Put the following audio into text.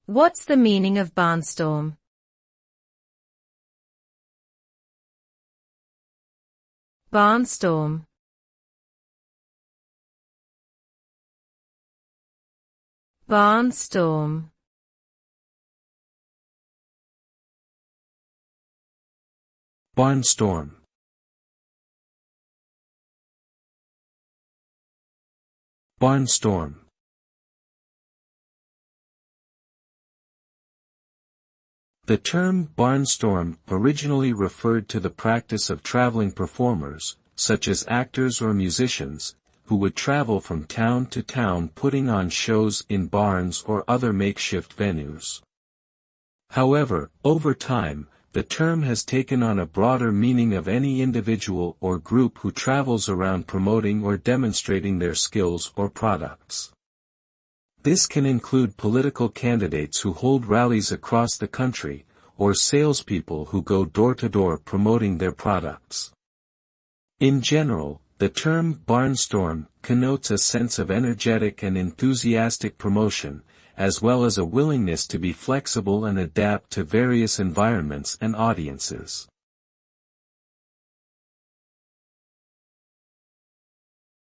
What's the meaning of barnstorm? Barnstorm. Barnstorm. Barnstorm. Barnstorm. The term barnstorm originally referred to the practice of traveling performers, such as actors or musicians, who would travel from town to town putting on shows in barns or other makeshift venues. However, over time, the term has taken on a broader meaning of any individual or group who travels around promoting or demonstrating their skills or products. This can include political candidates who hold rallies across the country, or salespeople who go door to door promoting their products. In general, the term barnstorm connotes a sense of energetic and enthusiastic promotion, as well as a willingness to be flexible and adapt to various environments and audiences.